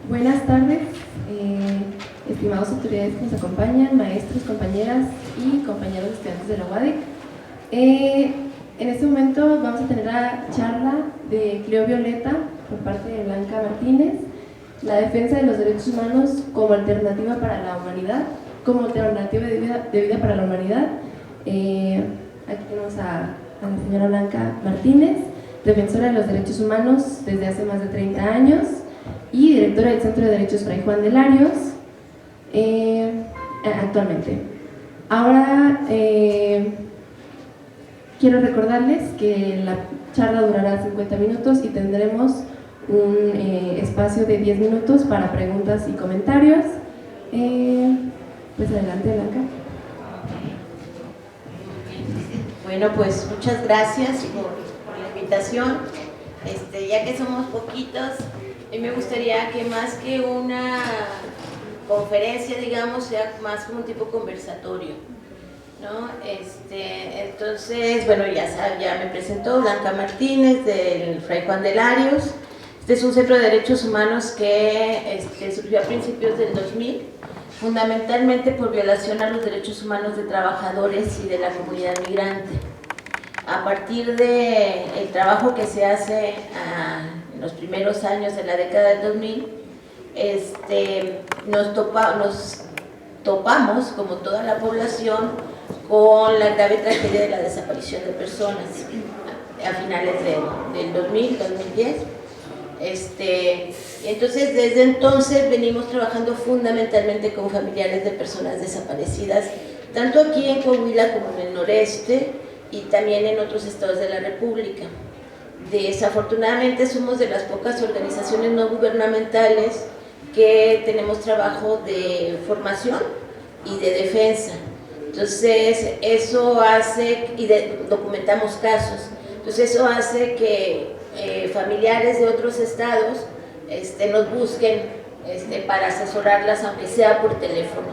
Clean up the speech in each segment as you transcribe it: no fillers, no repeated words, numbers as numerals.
Buenas tardes, estimados autoridades que nos acompañan, maestros, compañeras y compañeros estudiantes de la UADEC. En este momento vamos a tener la charla de Cleo Violeta por parte de Blanca Martínez, la defensa de los derechos humanos como alternativa para la humanidad, como alternativa de vida para la humanidad. Aquí tenemos a la señora Blanca Martínez, defensora de los derechos humanos desde hace más de 30 años y directora del Centro de Derechos Fray Juan de Larios actualmente. Ahora quiero recordarles que la charla durará 50 minutos y tendremos un espacio de 10 minutos para preguntas y comentarios. Pues adelante, Blanca. Bueno, pues muchas gracias por la invitación. Ya que somos poquitos, me gustaría que más que una conferencia, digamos, sea más como un tipo conversatorio, ¿no? Entonces, bueno, ya me presentó Blanca Martínez del Fray Juan de Larios. Este es un centro de derechos humanos que surgió a principios del 2000, fundamentalmente por violación a los derechos humanos de trabajadores y de la comunidad migrante. A partir del trabajo que se hace en los primeros años de la década del 2000, nos topamos, como toda la población, con la grave tragedia de la desaparición de personas a finales del 2000, 2010. Entonces, desde entonces venimos trabajando fundamentalmente con familiares de personas desaparecidas, tanto aquí en Coahuila como en el noreste y también en otros estados de la República. Desafortunadamente somos de las pocas organizaciones no gubernamentales que tenemos trabajo de formación y de defensa. Entonces eso hace, y documentamos casos, entonces eso hace que familiares de otros estados nos busquen para asesorarlas, aunque sea por teléfono.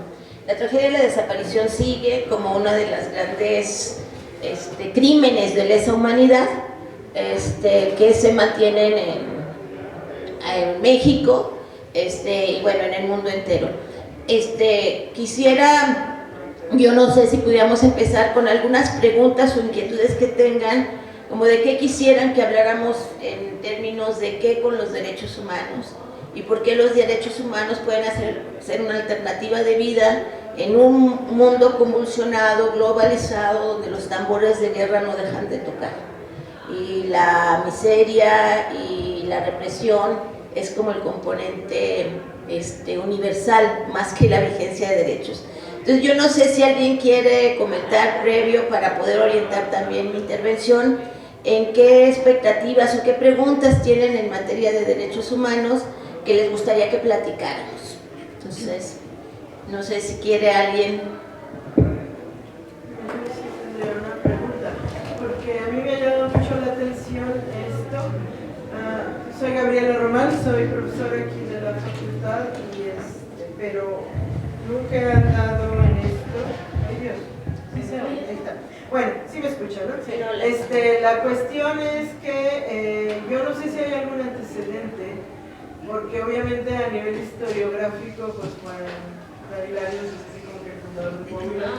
La tragedia de la desaparición sigue como una de las grandes crímenes de lesa humanidad que se mantienen en México y bueno, en el mundo entero. Quisiera, yo no sé si pudiéramos empezar con algunas preguntas o inquietudes que tengan, como de qué quisieran que habláramos en términos de qué con los derechos humanos y por qué los derechos humanos pueden ser una alternativa de vida en un mundo convulsionado, globalizado, donde los tambores de guerra no dejan de tocar y la miseria y la represión es como el componente universal más que la vigencia de derechos. Entonces yo no sé si alguien quiere comentar previo para poder orientar también mi intervención en qué expectativas o qué preguntas tienen en materia de derechos humanos que les gustaría que platicáramos. Entonces, no sé si quiere alguien. Yo sí tendría una pregunta, porque a mí me ha llamado mucho la atención esto. Soy Gabriela Román, soy profesora aquí de la facultad, pero nunca he andado en esto. Ay Dios, ¿sí se oye? Ahí está. Bueno, sí me escuchan, ¿no? Sí, no, la cuestión es que yo no sé si hay algún antecedente, porque obviamente a nivel historiográfico, pues para Hilario es así como que el fundador de Coahuila,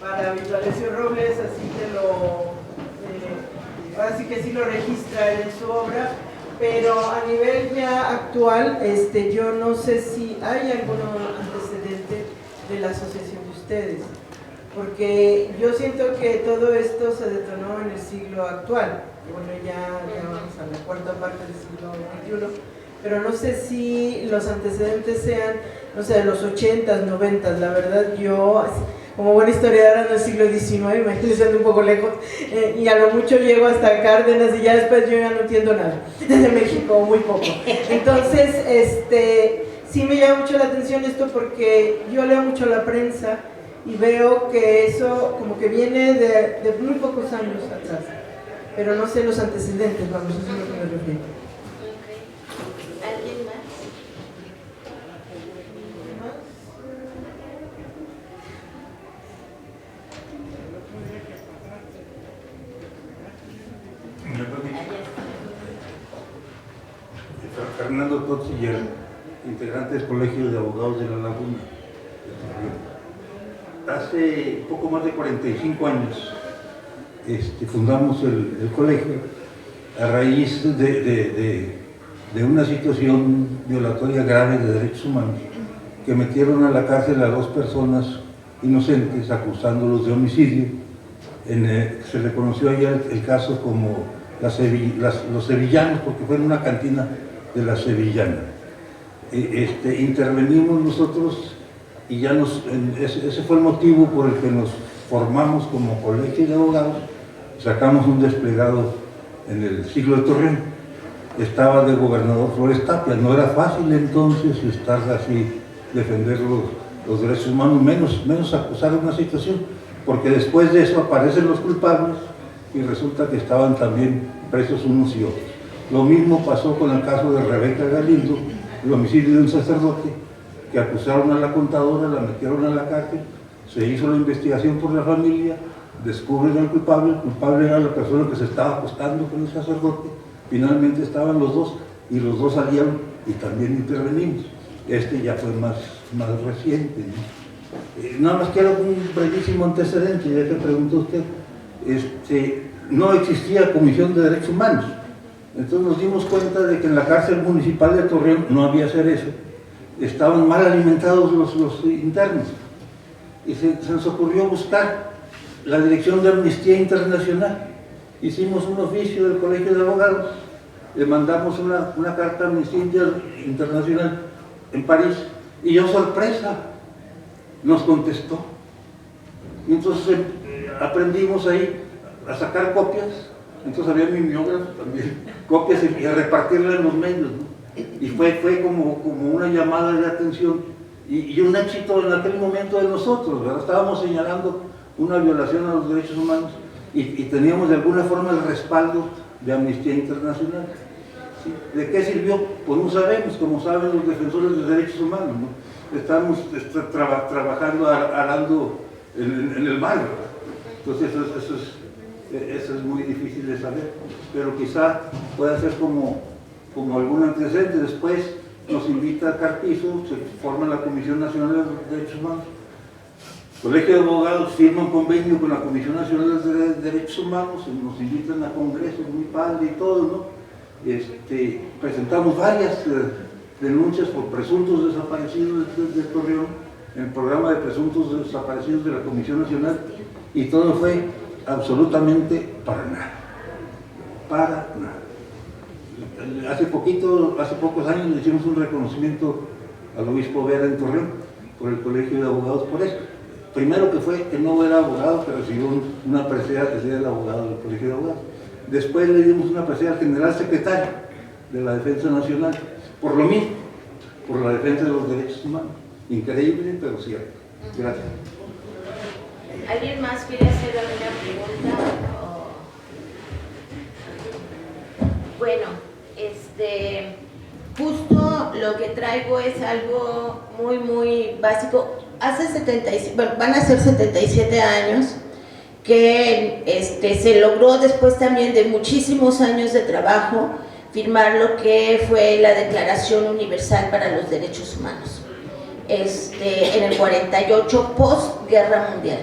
para Vitalecio Robles, así que ahora sí que sí lo registra en su obra, pero a nivel ya actual, yo no sé si hay algún antecedente de la asociación de ustedes, porque yo siento que todo esto se detonó en el siglo actual, bueno, ya vamos a la cuarta parte del siglo XXI, pero no sé si los antecedentes sean, no sé, de los 80s, 90s, la verdad yo, como buena historiadora del siglo XIX, imagínense, ando un poco lejos, y a lo mucho llego hasta Cárdenas y ya después yo ya no entiendo nada de México, muy poco. Entonces, sí me llama mucho la atención esto porque yo leo mucho la prensa y veo que eso como que viene de muy pocos años atrás, pero no sé los antecedentes, vamos, eso es a lo que me refiero. ¿Alguien más? Fernando Totziller, integrante del Colegio de Abogados de La Laguna. Hace poco más de 45 años fundamos el colegio a raíz de una situación violatoria grave de derechos humanos que metieron a la cárcel a 2 personas inocentes acusándolos de homicidio. Se le conoció allá el caso como los sevillanos, porque fue en una cantina de la Sevillana. Intervenimos nosotros y ya ese fue el motivo por el que nos formamos como colegio de abogados. Sacamos un desplegado en el siglo de Torreón. Estaba de gobernador Flores Tapia. No era fácil entonces estar así, defender los derechos humanos, menos acusar una situación, porque después de eso aparecen los culpables y resulta que estaban también presos unos y otros. Lo mismo pasó con el caso de Rebeca Galindo, el homicidio de un sacerdote, que acusaron a la contadora, la metieron a la cárcel, se hizo la investigación por la familia, descubren al culpable, el culpable era la persona que se estaba acostando con el sacerdote, finalmente estaban los dos, y los dos salieron y también intervenimos. Ya fue más reciente, ¿no? Nada más quiero un brevísimo antecedente, ya que preguntó usted. No existía Comisión de Derechos Humanos. Entonces nos dimos cuenta de que en la cárcel municipal de Torreón no había hacer eso. Estaban mal alimentados los internos. Y se nos ocurrió buscar la dirección de Amnistía Internacional. Hicimos un oficio del Colegio de Abogados, le mandamos una carta a Amnistía Internacional en París, y yo, sorpresa, nos contestó. Y entonces aprendimos ahí a sacar copias. Entonces había mimeógrafos también, copias y a repartirlas en los medios, ¿no? Y fue como una llamada de atención y un éxito en aquel momento de nosotros, ¿verdad? Estábamos señalando una violación a los derechos humanos y teníamos de alguna forma el respaldo de Amnistía Internacional. ¿Sí? ¿De qué sirvió? Pues no sabemos, como saben los defensores de derechos humanos, ¿no? Estamos trabajando, arando en el mar, ¿verdad? Entonces eso es muy difícil de saber, pero quizá pueda ser como algún antecedente. Después nos invita Carpizo, se forma la Comisión Nacional de Derechos Humanos. El Colegio de Abogados firma un convenio con la Comisión Nacional de Derechos Humanos, nos invitan a congresos, muy padre y todo, ¿no? Presentamos varias denuncias por presuntos desaparecidos de Torreón en el programa de presuntos desaparecidos de la Comisión Nacional, y todo fue absolutamente para nada. Hace pocos años le hicimos un reconocimiento al obispo Vera en Torreón por el Colegio de Abogados por eso. Primero que no era abogado, que recibió una presea que sea el abogado del Colegio de Abogados. Después le dimos una presea al general secretario de la Defensa Nacional, por lo mismo, por la defensa de los derechos humanos. Increíble, pero cierto. Gracias. ¿Alguien más quiere hacer alguna pregunta? Bueno, justo lo que traigo es algo muy básico. Van a ser 77 años que se logró, después también de muchísimos años de trabajo, firmar lo que fue la Declaración Universal para los Derechos Humanos, en el 48, post-guerra mundial.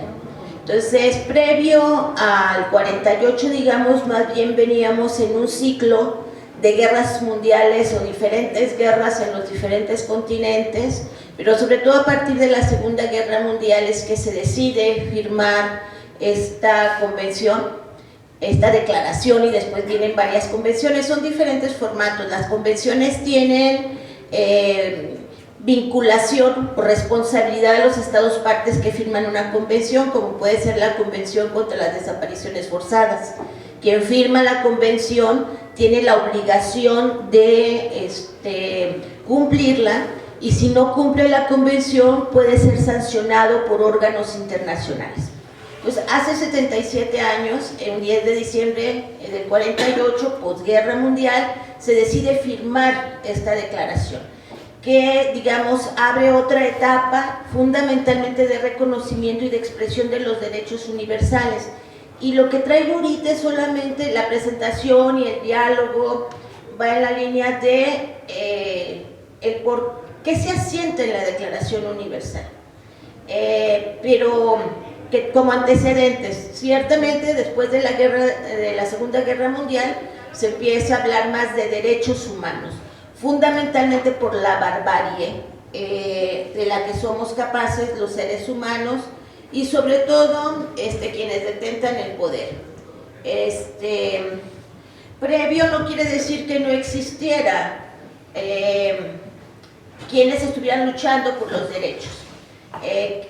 Entonces, previo al 48, digamos, más bien veníamos en un ciclo de guerras mundiales o diferentes guerras en los diferentes continentes, pero sobre todo a partir de la Segunda Guerra Mundial es que se decide firmar esta convención, esta declaración, y después vienen varias convenciones. Son diferentes formatos. Las convenciones tienen vinculación o responsabilidad de los estados partes que firman una convención, como puede ser la Convención contra las Desapariciones Forzadas. Quien firma la convención tiene la obligación de cumplirla, y si no cumple la convención puede ser sancionado por órganos internacionales. Pues hace 77 años, un 10 de diciembre del 48, posguerra mundial, se decide firmar esta declaración, que, digamos, abre otra etapa fundamentalmente de reconocimiento y de expresión de los derechos universales. Y lo que traigo ahorita es solamente la presentación y el diálogo, va en la línea de el por qué se asienta en la Declaración Universal. Pero que como antecedentes, ciertamente después de la Segunda Guerra Mundial se empieza a hablar más de derechos humanos, fundamentalmente por la barbarie de la que somos capaces los seres humanos y sobre todo quienes detentan el poder. Previo no quiere decir que no existiera quienes estuvieran luchando por los derechos,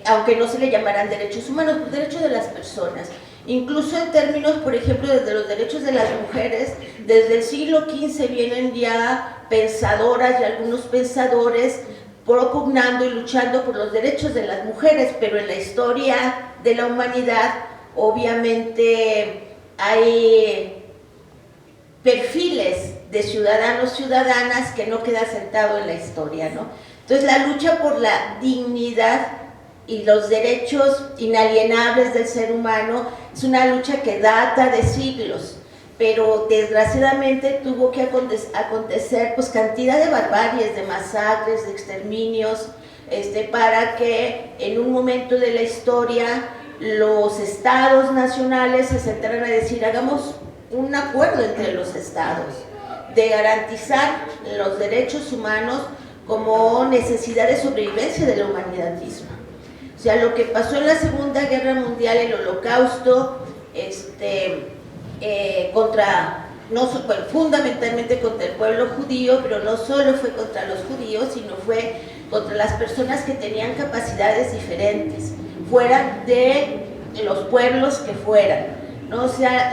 aunque no se le llamaran derechos humanos, los derechos de las personas. Incluso en términos, por ejemplo, desde los derechos de las mujeres, desde el siglo XV vienen ya pensadoras y algunos pensadores propugnando y luchando por los derechos de las mujeres, pero en la historia de la humanidad obviamente hay perfiles de ciudadanos, ciudadanas que no queda sentado en la historia, ¿no? Entonces la lucha por la dignidad y los derechos inalienables del ser humano es una lucha que data de siglos, pero desgraciadamente tuvo que acontecer pues cantidad de barbaries, de masacres, de exterminios, para que en un momento de la historia los estados nacionales se sentaran a decir hagamos un acuerdo entre los estados de garantizar los derechos humanos como necesidad de sobrevivencia de la humanidad misma. O sea, lo que pasó en la Segunda Guerra Mundial, el Holocausto, fundamentalmente contra el pueblo judío, pero no solo fue contra los judíos, sino fue contra las personas que tenían capacidades diferentes, fueran de los pueblos que fueran, ¿no? O sea,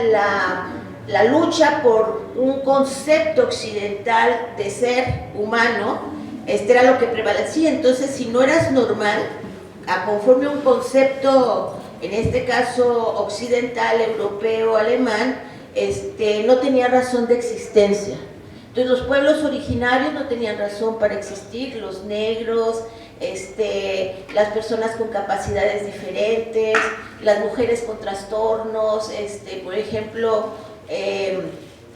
la lucha por un concepto occidental de ser humano, era lo que prevalecía. Entonces, si no eras normal, conforme a un concepto, en este caso occidental, europeo, alemán, no tenía razón de existencia. Entonces los pueblos originarios no tenían razón para existir, los negros, las personas con capacidades diferentes, las mujeres con trastornos, por ejemplo,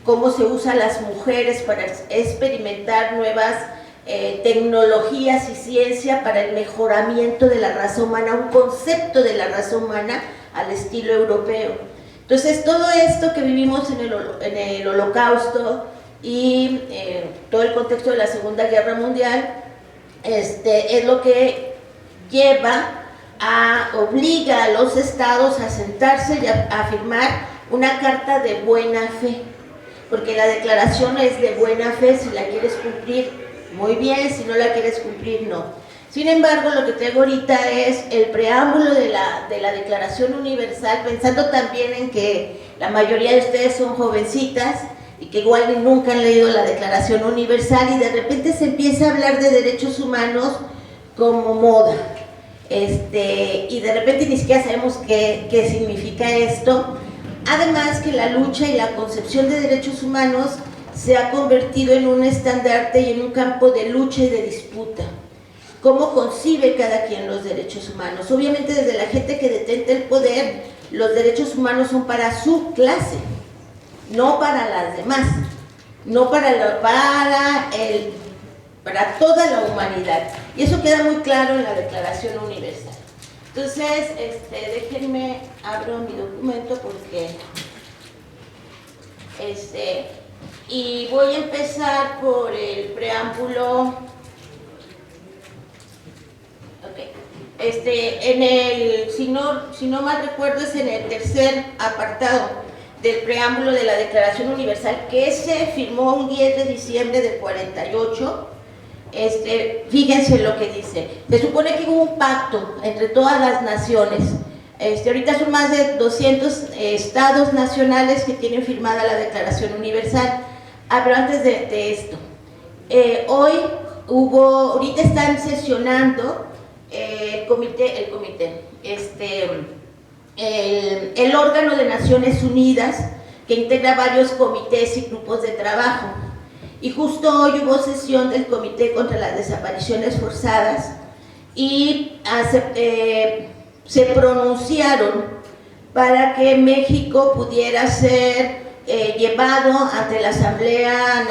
cómo se usan las mujeres para experimentar nuevas tecnologías y ciencia para el mejoramiento de la raza humana, un concepto de la raza humana al estilo europeo. Entonces todo esto que vivimos en el Holocausto y todo el contexto de la Segunda Guerra Mundial es lo que obliga a los estados a sentarse y a firmar una carta de buena fe, porque la declaración es de buena fe. Si la quieres cumplir, muy bien; si no la quieres cumplir, no. Sin embargo, lo que traigo ahorita es el preámbulo de la Declaración Universal, pensando también en que la mayoría de ustedes son jovencitas y que igual nunca han leído la Declaración Universal, y de repente se empieza a hablar de derechos humanos como moda, y de repente ni siquiera sabemos qué significa esto. Además que la lucha y la concepción de derechos humanos se ha convertido en un estandarte y en un campo de lucha y de disputa. ¿Cómo concibe cada quien los derechos humanos? Obviamente desde la gente que detenta el poder, los derechos humanos son para su clase, no para las demás, no para toda la humanidad. Y eso queda muy claro en la Declaración Universal. Entonces, déjenme, abro mi documento porque y voy a empezar por el preámbulo. Si no mal recuerdo, es en el tercer apartado del preámbulo de la Declaración Universal, que se firmó un 10 de diciembre del 48. Fíjense lo que dice. Se supone que hubo un pacto entre todas las naciones. Ahorita son más de 200 estados nacionales que tienen firmada la Declaración Universal. Pero antes de esto, hoy ahorita están sesionando el órgano de Naciones Unidas que integra varios comités y grupos de trabajo. Y justo hoy hubo sesión del Comité contra las Desapariciones Forzadas y se pronunciaron para que México pudiera ser llevado ante la Asamblea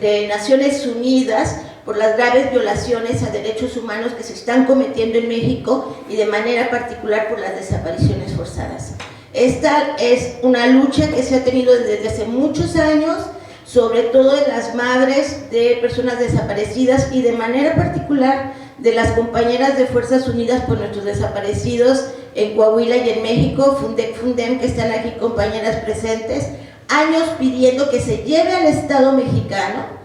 de Naciones Unidas por las graves violaciones a derechos humanos que se están cometiendo en México y de manera particular por las desapariciones forzadas. Esta es una lucha que se ha tenido desde hace muchos años, sobre todo de las madres de personas desaparecidas y de manera particular de las compañeras de Fuerzas Unidas por nuestros desaparecidos en Coahuila y en México, Fundem, que están aquí compañeras presentes, años pidiendo que se lleve al Estado mexicano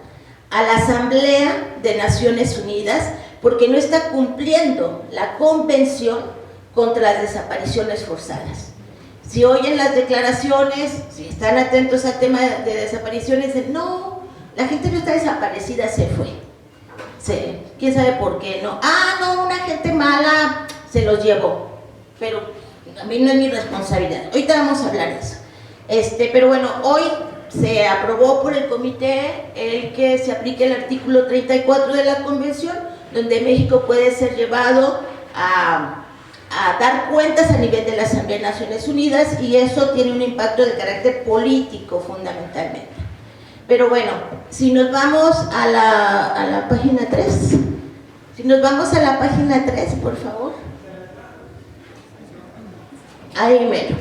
a la Asamblea de Naciones Unidas porque no está cumpliendo la Convención contra las Desapariciones Forzadas. Si oyen las declaraciones, si están atentos al tema de desapariciones, no, la gente no está desaparecida, se fue. ¿Quién sabe por qué? No, no, una gente mala se los llevó, pero a mí no es mi responsabilidad. Ahorita vamos a hablar de eso. Pero bueno, hoy se aprobó por el comité el que se aplique el artículo 34 de la Convención, donde México puede ser llevado a dar cuentas a nivel de la Asamblea de Naciones Unidas, y eso tiene un impacto de carácter político fundamentalmente. Pero bueno, si nos vamos a la página 3, por favor. Ahí mero.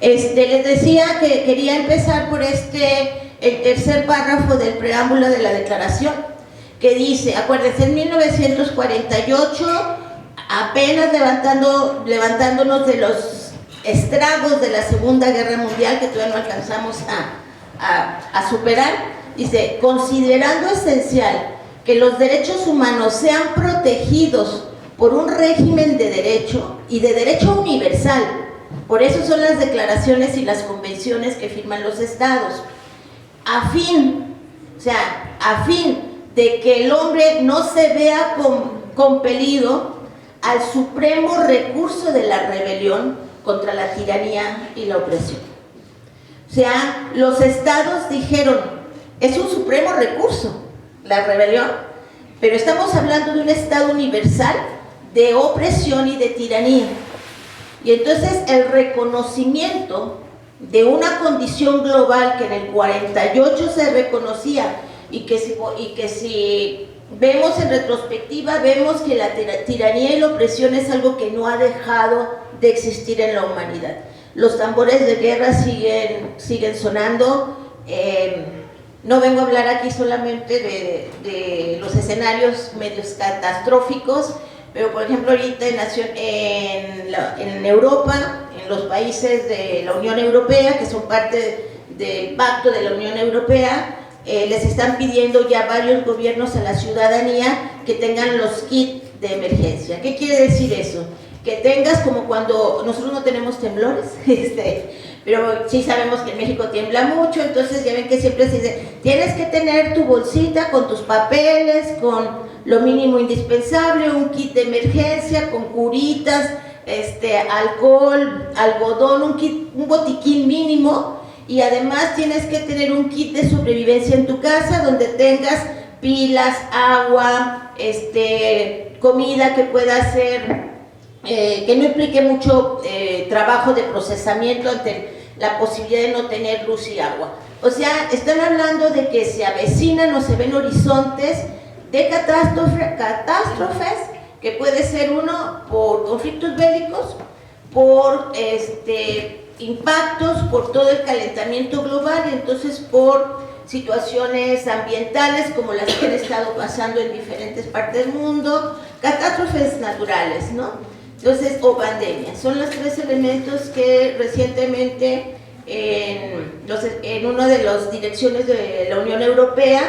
Les decía que quería empezar por el tercer párrafo del preámbulo de la declaración, que dice, acuérdense, en 1948, apenas levantándonos de los estragos de la Segunda Guerra Mundial, que todavía no alcanzamos a superar, dice, considerando esencial que los derechos humanos sean protegidos por un régimen de derecho y de derecho universal. Por eso son las declaraciones y las convenciones que firman los estados, a fin de que el hombre no se vea compelido al supremo recurso de la rebelión contra la tiranía y la opresión. O sea, los estados dijeron, es un supremo recurso, la rebelión, pero estamos hablando de un estado universal de opresión y de tiranía. Y entonces el reconocimiento de una condición global que en el 48 se reconocía y que si vemos en retrospectiva, vemos que la tiranía y la opresión es algo que no ha dejado de existir en la humanidad. Los tambores de guerra siguen sonando. No vengo a hablar aquí solamente de los escenarios medios catastróficos, pero por ejemplo ahorita en Europa, en los países de la Unión Europea, que son parte del pacto de la Unión Europea, les están pidiendo ya varios gobiernos a la ciudadanía que tengan los kits de emergencia. ¿Qué quiere decir eso? Que tengas, como cuando nosotros no tenemos temblores, pero sí sabemos que en México tiembla mucho, entonces ya ven que siempre se dice, tienes que tener tu bolsita con tus papeles, con lo mínimo indispensable, un kit de emergencia con curitas, alcohol, algodón, un botiquín mínimo, y además tienes que tener un kit de sobrevivencia en tu casa donde tengas pilas, agua, comida que pueda ser, que no implique mucho trabajo de procesamiento ante la posibilidad de no tener luz y agua. O sea, están hablando de que se avecinan o se ven horizontes de catástrofes, que puede ser uno por conflictos bélicos, por impactos, por todo el calentamiento global, y entonces por situaciones ambientales como las que han estado pasando en diferentes partes del mundo, catástrofes naturales, ¿no? Entonces, o pandemias. Son los tres elementos que recientemente en una de las direcciones de la Unión Europea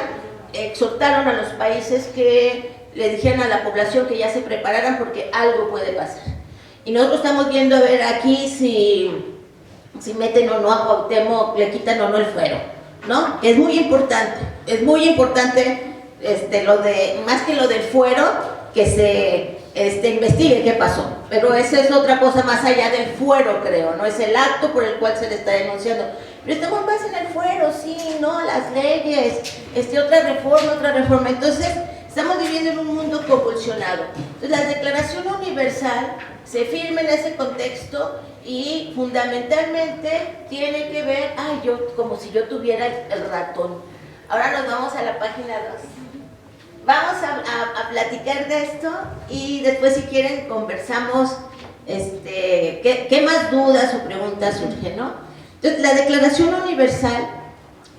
exhortaron a los países que le dijeran a la población que ya se prepararan porque algo puede pasar. Y nosotros estamos viendo a ver aquí si meten o no a Cuauhtémoc, le quitan o no el fuero, ¿no? Es muy importante más que lo del fuero, que se investigue qué pasó. Pero esa es otra cosa más allá del fuero, creo, ¿no? Es el acto por el cual se le está denunciando. Pero estamos más en el fuero, sí, no, las leyes, otra reforma. Entonces, estamos viviendo en un mundo convulsionado. Entonces, la Declaración Universal se firma en ese contexto y fundamentalmente tiene que ver, como si yo tuviera el ratón. Ahora nos vamos a la página 2. Vamos a platicar de esto y después, si quieren, conversamos qué más dudas o preguntas surgen, ¿no? Entonces, la Declaración Universal,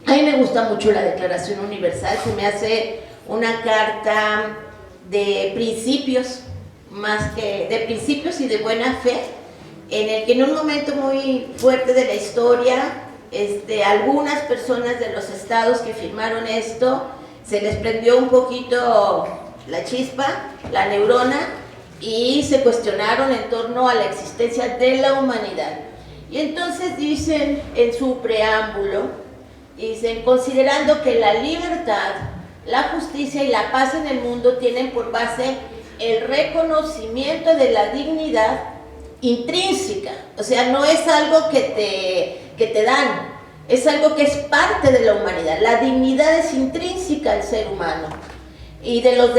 a mí me gusta mucho la Declaración Universal, se me hace una carta de principios, más que de principios y de buena fe, en el que en un momento muy fuerte de la historia, algunas personas de los estados que firmaron esto, se les prendió un poquito la chispa, la neurona, y se cuestionaron en torno a la existencia de la humanidad. Y entonces dicen en su preámbulo, considerando que la libertad, la justicia y la paz en el mundo tienen por base el reconocimiento de la dignidad intrínseca, o sea, no es algo que te dan, es algo que es parte de la humanidad. La dignidad es intrínseca al ser humano, y de los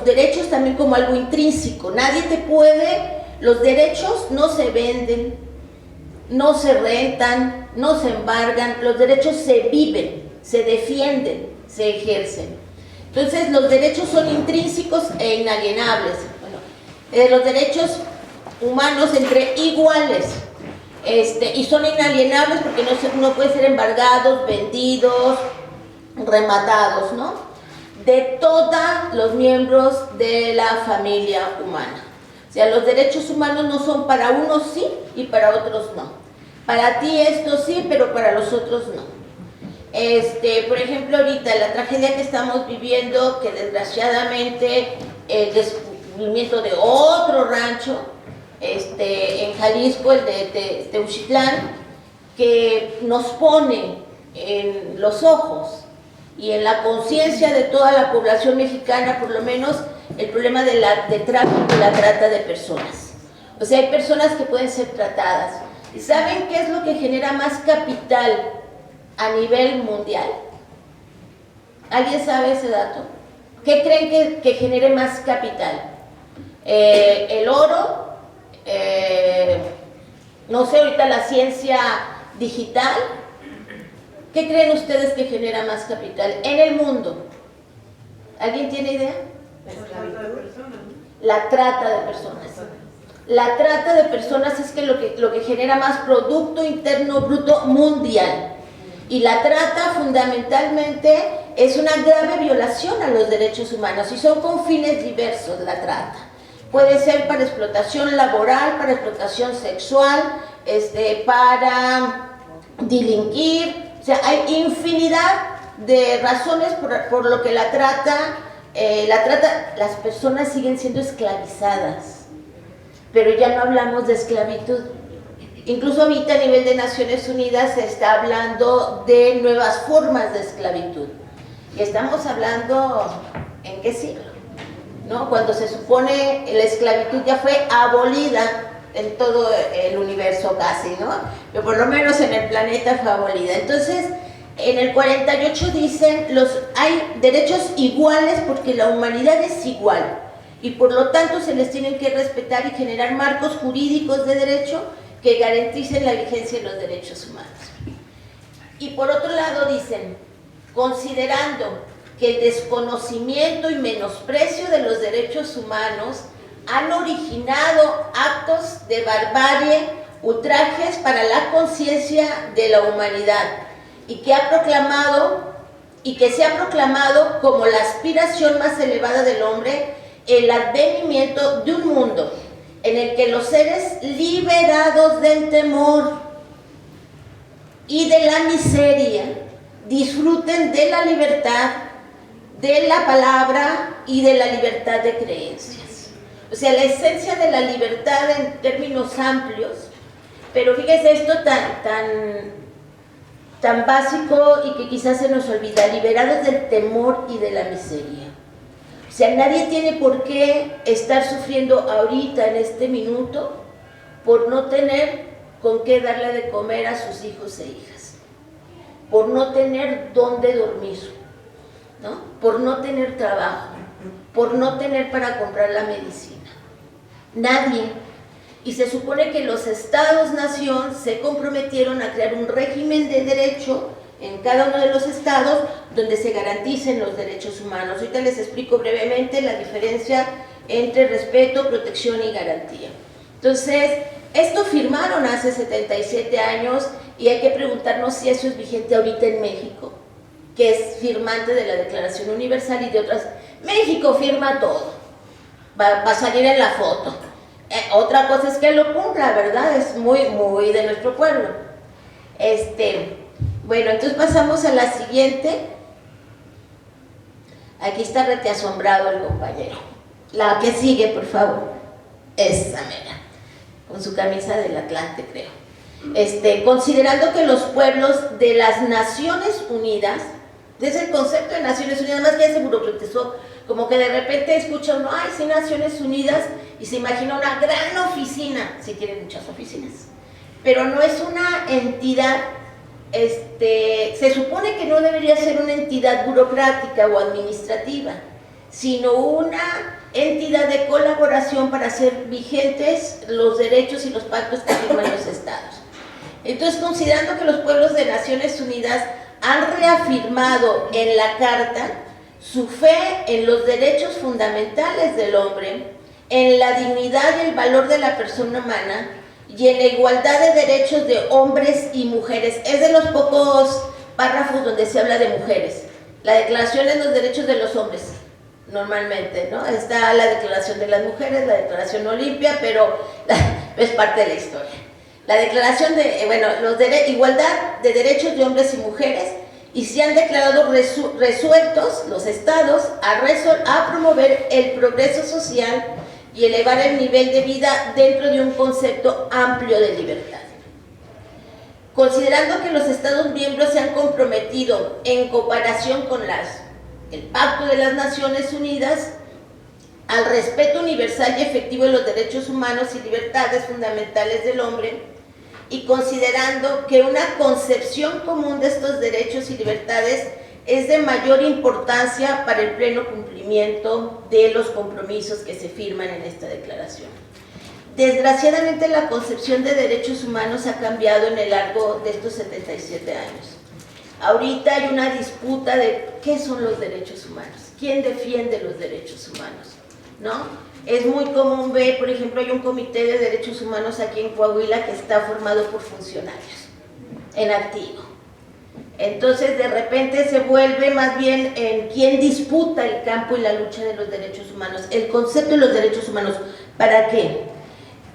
derechos también como algo intrínseco. Nadie te puede, los derechos no se venden, no se rentan, no se embargan, los derechos se viven, se defienden, se ejercen. Entonces, los derechos son intrínsecos e inalienables. Bueno, los derechos humanos entre iguales, y son inalienables porque no pueden ser embargados, vendidos, rematados, ¿no? De todos los miembros de la familia humana. O sea, los derechos humanos no son para unos sí y para otros no. Para ti esto sí, pero para los otros no. Por ejemplo, ahorita la tragedia que estamos viviendo, que desgraciadamente el descubrimiento de otro rancho en Jalisco, el de Teuchitlán, que nos pone en los ojos y en la conciencia de toda la población mexicana, por lo menos, el problema de tráfico y la trata de personas. O sea, hay personas que pueden ser tratadas. ¿Y saben qué es lo que genera más capital a nivel mundial? ¿Alguien sabe ese dato? ¿Qué creen que genere más capital? El oro, no sé, ahorita la ciencia digital. ¿Qué creen ustedes que genera más capital en el mundo? ¿Alguien tiene idea? La trata de personas. La trata de personas es lo que genera más Producto Interno Bruto mundial. Y la trata fundamentalmente es una grave violación a los derechos humanos, y son con fines diversos la trata. Puede ser para explotación laboral, para explotación sexual, para delinquir. O sea, hay infinidad de razones por lo que la trata, las personas siguen siendo esclavizadas. Pero ya no hablamos de esclavitud. Incluso ahorita a nivel de Naciones Unidas se está hablando de nuevas formas de esclavitud. Y estamos hablando, ¿en qué siglo? ¿No? Cuando se supone la esclavitud ya fue abolida en todo el universo casi, ¿no? Pero por lo menos en el planeta fue abolida. Entonces, en el 48 dicen, hay derechos iguales porque la humanidad es igual, y por lo tanto se les tienen que respetar y generar marcos jurídicos de derecho que garanticen la vigencia de los derechos humanos. Y por otro lado dicen, considerando que el desconocimiento y menosprecio de los derechos humanos han originado actos de barbarie, ultrajes para la conciencia de la humanidad, y que se ha proclamado como la aspiración más elevada del hombre el advenimiento de un mundo en el que los seres liberados del temor y de la miseria disfruten de la libertad, de la palabra y de la libertad de creencias. O sea, la esencia de la libertad en términos amplios. Pero fíjese esto tan tan básico y que quizás se nos olvida, liberados del temor y de la miseria. O sea, nadie tiene por qué estar sufriendo ahorita, en este minuto, por no tener con qué darle de comer a sus hijos e hijas, por no tener dónde dormir, ¿no? Por no tener trabajo, por no tener para comprar la medicina. Nadie. Y se supone que los estados-nación se comprometieron a crear un régimen de derecho en cada uno de los estados donde se garanticen los derechos humanos. Ahorita les explico brevemente la diferencia entre respeto, protección y garantía. Entonces, esto firmaron hace 77 años y hay que preguntarnos si eso es vigente ahorita en México, que es firmante de la Declaración Universal y de otras. México firma todo, va a salir en la foto. Otra cosa es que lo cumpla, ¿verdad? Es muy de nuestro pueblo. Bueno, entonces pasamos a la siguiente. Aquí está rete asombrado el compañero. La que sigue, por favor. Esa mera. Con su camisa del Atlante, creo. Considerando que los pueblos de las Naciones Unidas, desde el concepto de Naciones Unidas, más que ya se burocratizó, como que de repente escucha uno, ay, sí, Naciones Unidas, y se imagina una gran oficina, sí tienen muchas oficinas, pero no es una entidad, se supone que no debería ser una entidad burocrática o administrativa, sino una entidad de colaboración para hacer vigentes los derechos y los pactos que firman los estados. Entonces, considerando que los pueblos de Naciones Unidas han reafirmado en la Carta su fe en los derechos fundamentales del hombre, en la dignidad y el valor de la persona humana y en la igualdad de derechos de hombres y mujeres. Es de los pocos párrafos donde se habla de mujeres. La declaración es los derechos de los hombres, normalmente, ¿no? Está la declaración de las mujeres, la declaración Olimpia, pero es parte de la historia. La declaración de, igualdad de derechos de hombres y mujeres, y se han declarado resueltos los estados a promover el progreso social y elevar el nivel de vida dentro de un concepto amplio de libertad. Considerando que los estados miembros se han comprometido en comparación con el Pacto de las Naciones Unidas al respeto universal y efectivo de los derechos humanos y libertades fundamentales del hombre, y considerando que una concepción común de estos derechos y libertades es de mayor importancia para el pleno cumplimiento de los compromisos que se firman en esta declaración. Desgraciadamente, la concepción de derechos humanos ha cambiado en el largo de estos 77 años. Ahorita hay una disputa de qué son los derechos humanos, quién defiende los derechos humanos, ¿no? Es muy común ver, por ejemplo, hay un comité de derechos humanos aquí en Coahuila que está formado por funcionarios en activo. Entonces, de repente se vuelve más bien en quién disputa el campo y la lucha de los derechos humanos. El concepto de los derechos humanos, ¿para qué?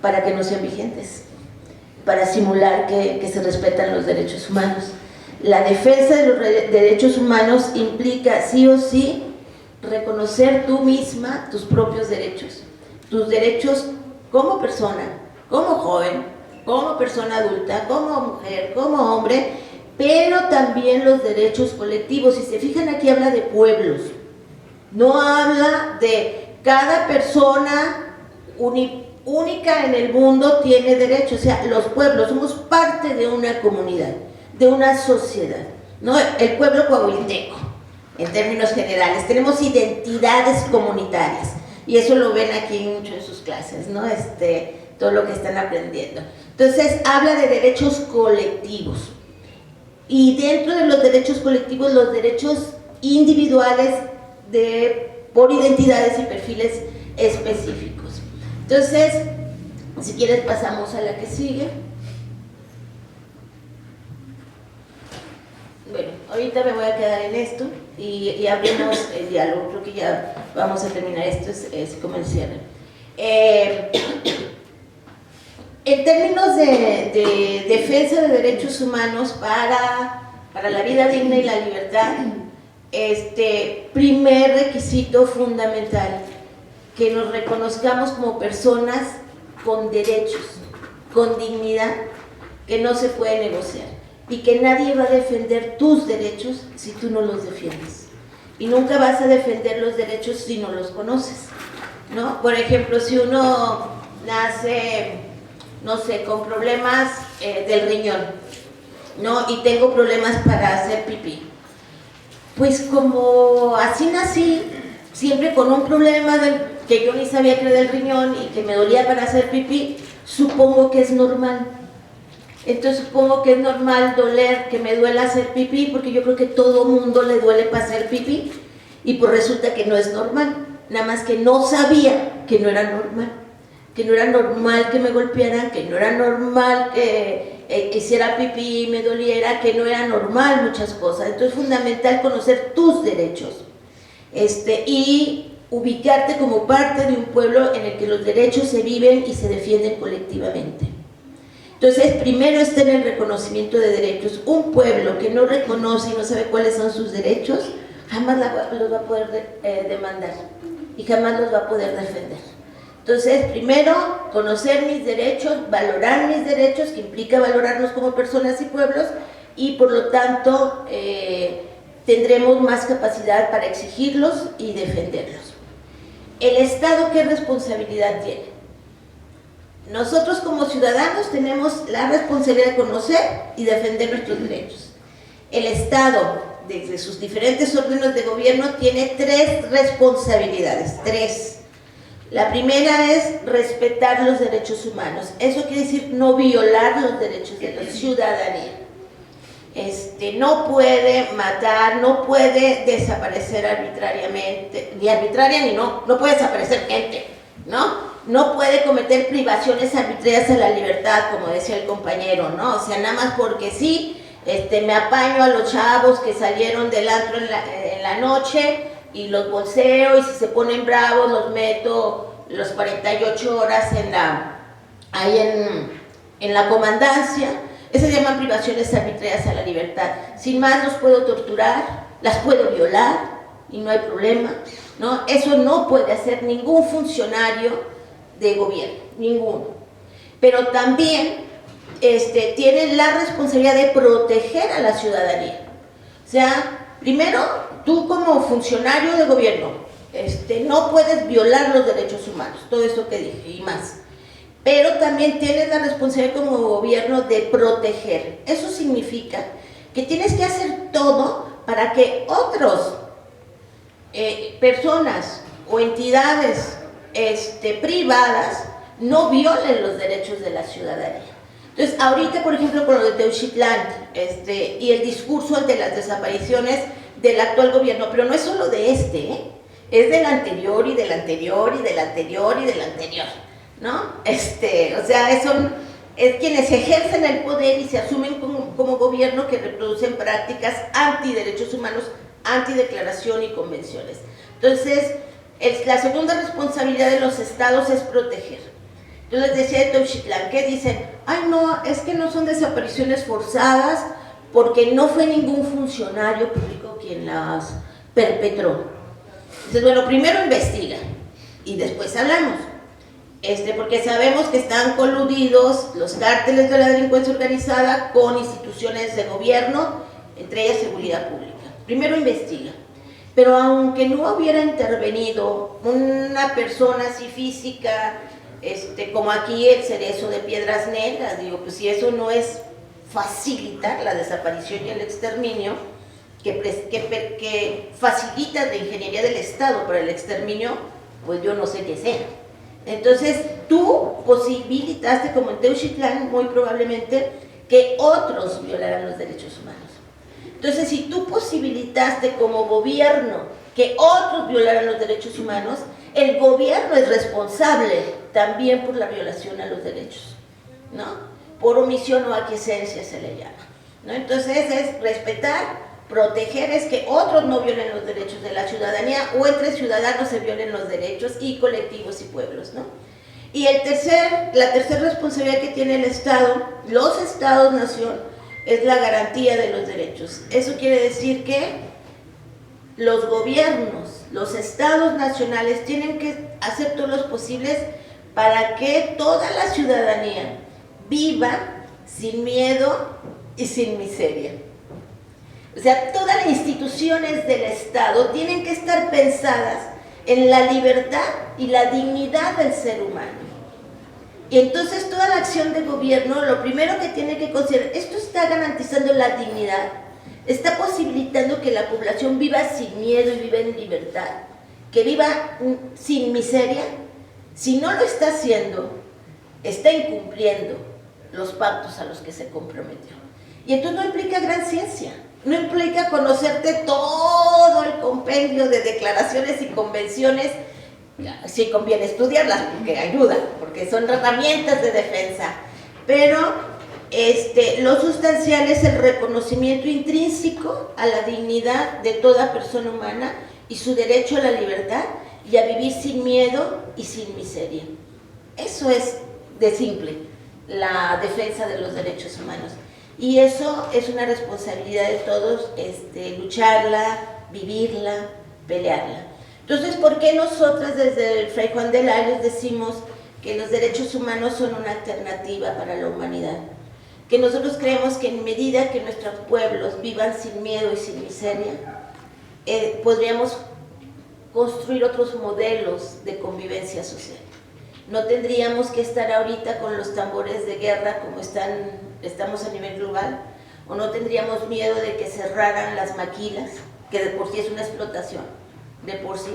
Para que no sean vigentes, para simular que se respetan los derechos humanos. La defensa de los derechos humanos implica sí o sí reconocer tú misma tus propios derechos como persona, como joven, como persona adulta, como mujer, como hombre, pero también los derechos colectivos. Si se fijan, aquí habla de pueblos, no habla de cada persona única en el mundo tiene derechos. O sea, los pueblos somos parte de una comunidad, de una sociedad, ¿no? El pueblo coahuilteco, en términos generales, tenemos identidades comunitarias y eso lo ven aquí mucho en sus clases, ¿no? Todo lo que están aprendiendo. Entonces, habla de derechos colectivos y dentro de los derechos colectivos, los derechos individuales por identidades y perfiles específicos. Entonces, si quieres pasamos a la que sigue. Bueno, ahorita me voy a quedar en esto y abrimos el diálogo. Creo que ya vamos a terminar esto, es como el cierre. En términos de defensa de derechos humanos para la vida digna y la libertad, primer requisito fundamental, que nos reconozcamos como personas con derechos, con dignidad, que no se puede negociar. y que nadie va a defender tus derechos si tú no los defiendes. Y nunca vas a defender los derechos si no los conoces, ¿no? Por ejemplo, si uno nace, no sé, con problemas del riñón, ¿no? Y tengo problemas para hacer pipí. Pues como así nací, siempre con un problema que yo ni sabía que era del riñón y que me dolía para hacer pipí, supongo que es normal. Entonces supongo que es normal que me duela hacer pipí, porque yo creo que todo mundo le duele para hacer pipí, y pues resulta que no es normal, nada más que no sabía que no era normal, que no era normal que me golpearan, que no era normal que hiciera pipí y me doliera, que no era normal muchas cosas. Entonces es fundamental conocer tus derechos y ubicarte como parte de un pueblo en el que los derechos se viven y se defienden colectivamente. Entonces, primero está en el reconocimiento de derechos. Un pueblo que no reconoce y no sabe cuáles son sus derechos, jamás los va a poder demandar y jamás los va a poder defender. Entonces, primero, conocer mis derechos, valorar mis derechos, que implica valorarnos como personas y pueblos, y por lo tanto, tendremos más capacidad para exigirlos y defenderlos. ¿El Estado qué responsabilidad tiene? Nosotros como ciudadanos tenemos la responsabilidad de conocer y defender nuestros derechos. El Estado, desde sus diferentes órdenes de gobierno, tiene 3 responsabilidades, 3. La primera es respetar los derechos humanos. Eso quiere decir no violar los derechos de la ciudadanía. No puede matar, no puede desaparecer arbitrariamente, ni arbitraria ni no puede desaparecer gente, ¿no? No puede cometer privaciones arbitrarias a la libertad, como decía el compañero, ¿no? O sea, nada más porque sí, me apaño a los chavos que salieron del antro en la noche y los bolseo, y si se ponen bravos los meto los 48 horas ahí en la comandancia. Esas se llaman privaciones arbitrarias a la libertad. Sin más, los puedo torturar, las puedo violar y no hay problema, ¿no? Eso no puede hacer ningún funcionario de gobierno, ninguno. Pero también tienen la responsabilidad de proteger a la ciudadanía. O sea, primero, tú como funcionario de gobierno, no puedes violar los derechos humanos, todo esto que dije y más. Pero también tienes la responsabilidad como gobierno de proteger. Eso significa que tienes que hacer todo para que otros personas o entidades privadas no violen los derechos de la ciudadanía. Entonces, ahorita, por ejemplo, con lo de Teuchitlán y el discurso ante las desapariciones del actual gobierno, pero no es solo de es del anterior y del anterior y del anterior y del anterior, ¿no? O sea, es quienes ejercen el poder y se asumen como gobierno, que reproducen prácticas antiderechos humanos, antideclaración y convenciones. Entonces, la segunda responsabilidad de los estados es proteger. Yo les decía de Teuchitlán, que dicen, ay no, es que no son desapariciones forzadas porque no fue ningún funcionario público quien las perpetró. Entonces, bueno, primero investiga y después hablamos. Porque sabemos que están coludidos los cárteles de la delincuencia organizada con instituciones de gobierno, entre ellas seguridad pública. Primero investiga. Pero aunque no hubiera intervenido una persona así física, como aquí el Cerezo de Piedras Negras, digo, pues si eso no es facilitar la desaparición y el exterminio, que facilita la ingeniería del Estado para el exterminio, pues yo no sé qué sea. Entonces, tú posibilitaste, como en Teuchitlán, muy probablemente, que otros violaran los derechos humanos. Entonces, si tú posibilitaste como gobierno que otros violaran los derechos humanos, el gobierno es responsable también por la violación a los derechos, ¿no? Por omisión o aquiescencia se le llama, ¿no? Entonces, es respetar, proteger, es que otros no violen los derechos de la ciudadanía, o entre ciudadanos se violen los derechos, y colectivos y pueblos, ¿no? Y la tercera responsabilidad que tiene el Estado, los Estados-nación, es la garantía de los derechos. Eso quiere decir que los gobiernos, los estados nacionales tienen que hacer todo lo posible para que toda la ciudadanía viva sin miedo y sin miseria. O sea, todas las instituciones del Estado tienen que estar pensadas en la libertad y la dignidad del ser humano. Y entonces toda la acción de gobierno, lo primero que tiene que considerar, esto está garantizando la dignidad, está posibilitando que la población viva sin miedo y viva en libertad, que viva sin miseria. Si no lo está haciendo, está incumpliendo los pactos a los que se comprometió. Y entonces no implica gran ciencia, no implica conocerte todo el compendio de declaraciones y convenciones. Sí conviene estudiarlas porque ayuda, porque son herramientas de defensa, pero lo sustancial es el reconocimiento intrínseco a la dignidad de toda persona humana y su derecho a la libertad y a vivir sin miedo y sin miseria. Eso es de simple, la defensa de los derechos humanos. Y eso es una responsabilidad de todos, lucharla, vivirla, pelearla. Entonces, ¿por qué nosotras desde el Fray Juan de Larios decimos que los derechos humanos son una alternativa para la humanidad? Que nosotros creemos que en medida que nuestros pueblos vivan sin miedo y sin miseria, podríamos construir otros modelos de convivencia social. No tendríamos que estar ahorita con los tambores de guerra como estamos a nivel global, o no tendríamos miedo de que cerraran las maquilas, que de por sí es una explotación, de por sí,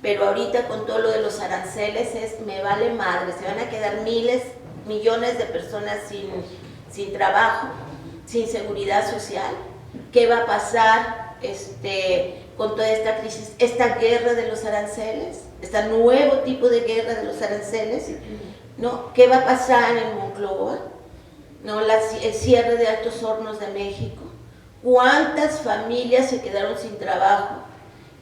pero ahorita con todo lo de los aranceles me vale madre, se van a quedar miles, millones de personas sin trabajo, sin seguridad social. ¿Qué va a pasar con toda esta crisis, esta guerra de los aranceles, este nuevo tipo de guerra de los aranceles, ¿no? ¿Qué va a pasar en Monclova? ¿No? El cierre de Altos Hornos de México. ¿Cuántas familias se quedaron sin trabajo?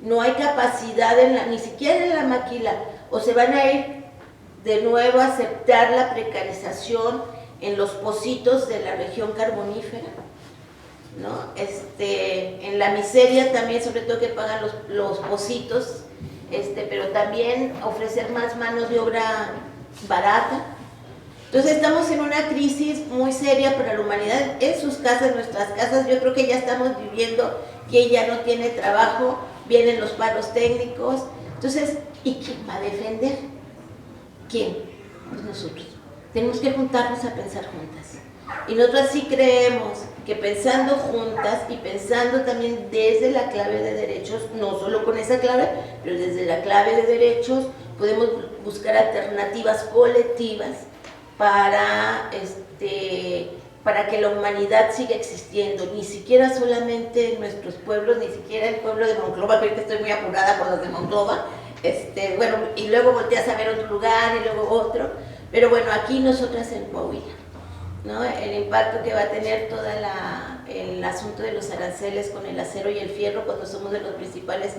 No hay capacidad ni siquiera en la maquila, o se van a ir de nuevo a aceptar la precarización en los pocitos de la región carbonífera, ¿no? En la miseria también, sobre todo que pagan los pocitos, pero también ofrecer más manos de obra barata. Entonces estamos en una crisis muy seria para la humanidad, en sus casas, nuestras casas. Yo creo que ya estamos viviendo que ya no tiene trabajo, vienen los paros técnicos. Entonces, ¿y quién va a defender? ¿Quién? Pues nosotros. Tenemos que juntarnos a pensar juntas. Y nosotros sí creemos que pensando juntas y pensando también desde la clave de derechos, no solo con esa clave, pero desde la clave de derechos, podemos buscar alternativas colectivas para que la humanidad siga existiendo, ni siquiera solamente en nuestros pueblos, ni siquiera el pueblo de Monclova, creo que estoy muy apurada con los de Monclova, bueno, y luego volteas a ver otro lugar y luego otro, pero bueno, aquí nosotras en Coahuila, ¿no? El impacto que va a tener todo el asunto de los aranceles con el acero y el fierro, cuando somos de los principales.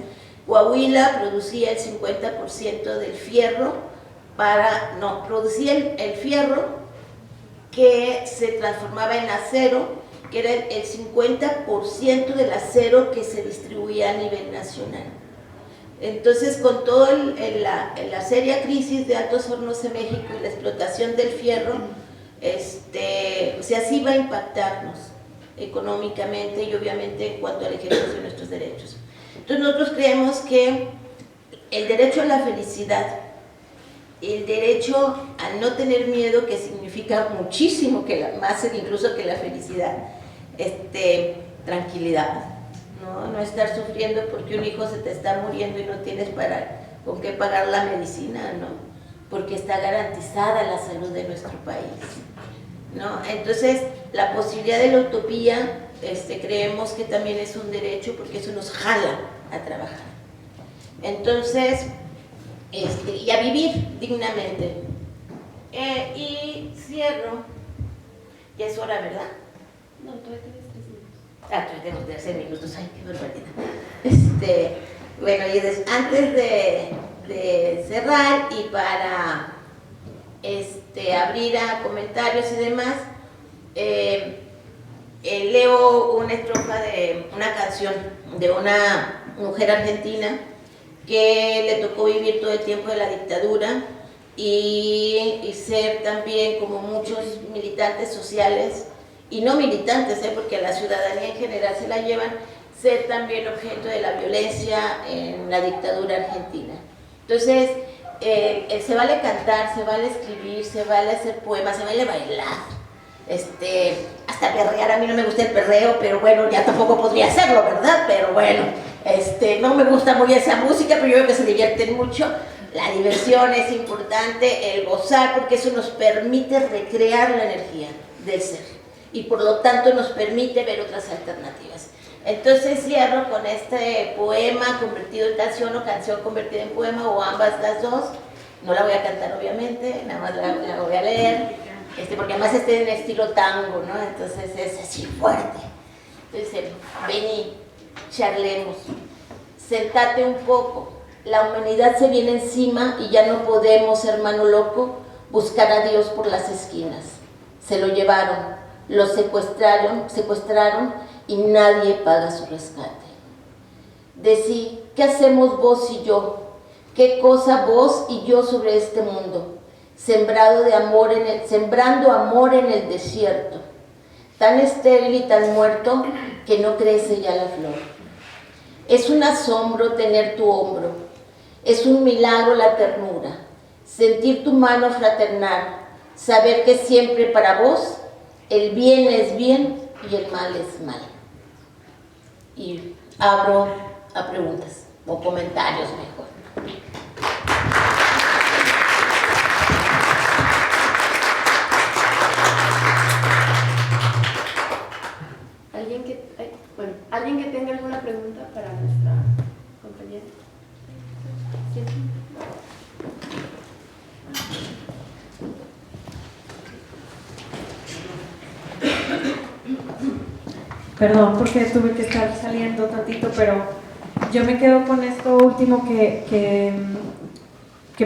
Coahuila producía el 50% del fierro producía el fierro que se transformaba en acero, que era el 50% del acero que se distribuía a nivel nacional. Entonces, con toda la seria crisis de Altos Hornos de México y la explotación del fierro, o sea, sí va a impactarnos económicamente y obviamente en cuanto al ejercicio de nuestros derechos. Entonces, nosotros creemos que el derecho a la felicidad, el derecho a no tener miedo, que significa muchísimo, más incluso que la felicidad, tranquilidad, no estar sufriendo porque un hijo se te está muriendo y no tienes con qué pagar la medicina, ¿no? Porque está garantizada la salud de nuestro país, ¿no? Entonces, la posibilidad de la utopía, creemos que también es un derecho porque eso nos jala a trabajar. Entonces, y a vivir dignamente. Y cierro, ya es hora, ¿verdad? No, todavía tienes 3 minutos. Todavía tengo 13 minutos, ay, qué barbaridad. Bueno, y antes de cerrar y para abrir a comentarios y demás, leo una estrofa de una canción de una mujer argentina que le tocó vivir todo el tiempo de la dictadura y ser también, como muchos militantes sociales, y no militantes, porque a la ciudadanía en general se la llevan, ser también objeto de la violencia en la dictadura argentina. Entonces, se vale cantar, se vale escribir, se vale hacer poemas, se vale bailar, hasta perrear. A mí no me gusta el perreo, pero bueno, ya tampoco podría hacerlo, ¿verdad? Pero bueno, no me gusta muy esa música, pero yo creo que se divierten mucho. La diversión es importante, el gozar, porque eso nos permite recrear la energía del ser y por lo tanto nos permite ver otras alternativas. Entonces cierro con este poema convertido en canción o canción convertida en poema, o ambas las dos. No la voy a cantar obviamente, nada más la voy a leer, porque además en estilo tango, ¿no? Entonces es así fuerte. Entonces, vení, charlemos, sentate un poco, la humanidad se viene encima y ya no podemos, hermano loco, buscar a Dios por las esquinas. Se lo llevaron, lo secuestraron y nadie paga su rescate. Decí, ¿qué hacemos vos y yo? ¿Qué cosa vos y yo sobre este mundo? Sembrando amor en el desierto, tan estéril y tan muerto que no crece ya la flor. Es un asombro tener tu hombro, es un milagro la ternura, sentir tu mano fraternal, saber que siempre para vos el bien es bien y el mal es mal. Y abro a preguntas o comentarios mejor. ¿Alguien que tenga alguna pregunta para nuestra compañera? ¿Sí? Perdón porque tuve que estar saliendo tantito, pero yo me quedo con esto último que